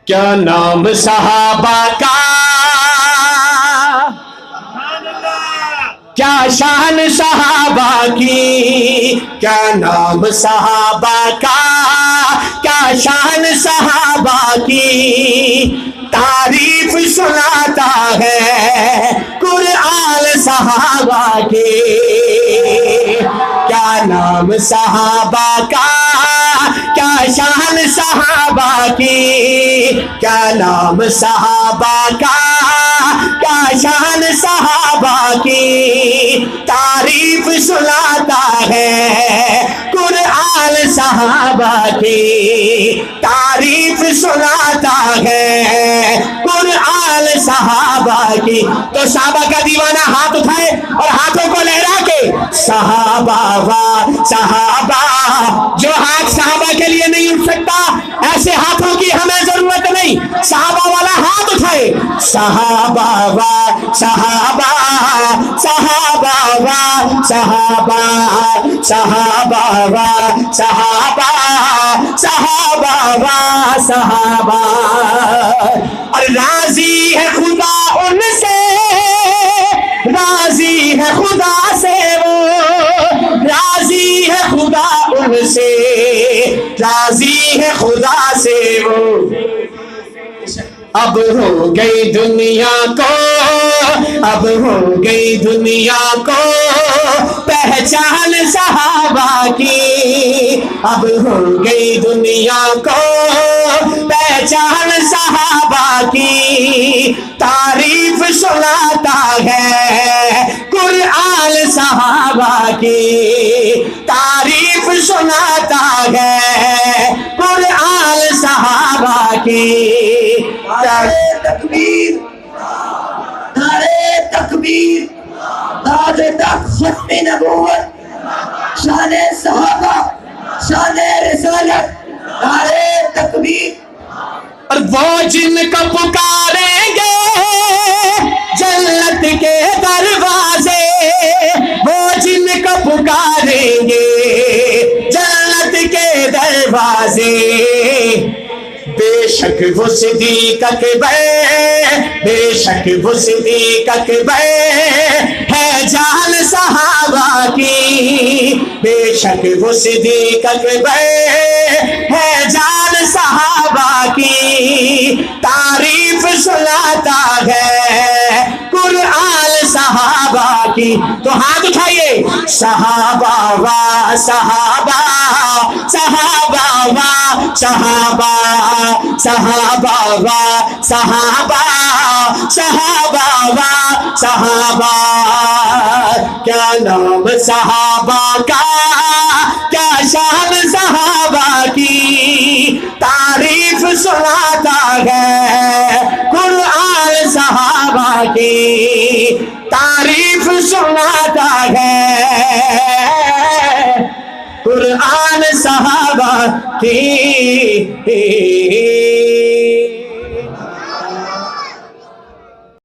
کیا نام صحابہ کا، کیا شان صحابہ کی، کیا نام صحابہ کا، کیا شان صحابہ کی، تعریف سناتا ہے قرآن صحابہ کی۔ کیا نام صحابہ کا، کیا شان صحابہ کی، کیا نام صحابہ کا، کیا شان صحابہ کی، تعریف سناتا ہے قرآن صحابہ کی، تعریف سناتا ہے قرآن صحابہ کی۔ تو صحابہ کا دیوانہ ہاتھ اٹھائے اور ہاتھوں کو لہرا کے صحابہ صحابہ، جو ہاتھ صحابہ کے لیے نہیں اٹھ سکتا ایسے ہاتھوں کی ہمیں ضرورت نہیں، صحابہ والا ہاتھ اٹھائے، صحابہ صحابہ صحابہ صحابہ صحابہ صحابہ صحابہ صحابہ۔ اور راضی ہے خدا ان سے، راضی ہے خدا سے وہ، راضی ہے خدا ان سے، راضی ہے خدا سے وہ۔ اب ہو گئی دنیا کو، اب ہو گئی دنیا کو پہچان صحابہ کی، اب ہو گئی دنیا کو پہچان صحابہ کی، تعریف سناتا ہے قرآن صحابہ کی، تعریف سناتا ہے قرآن صحابہ کی۔ نعرے تکبیر، نعرے تکبیر، تاج تخت ختم نبوت، شان صحابہ، شان رسالت، نعرے تکبیر۔ اور وہ جن کو پکاریں گے جنت کے دروازے، وہ جن کو پکاریں گے جنت کے دروازے، بے شک وہ صدیق اکبر، بے شک وہ صدیق اکبر ہے جان صحابہ کی، بے شک وہ صدیق اکبر ہے جان صحابہ کی، تعریف سناتا ہے قرآن صحابہ کی۔ تو ہاتھ اٹھائیے، صحابہ صحابہ صحابہ صحابہ صحابہ صحابہ صحابہ صحابہ۔ کیا نام صحابہ کا، کیا شان صحابہ کی، تعریف سناتا ہے قرآن صحابہ کی، تعریف سناتا ہے قرآن صحابہ کی۔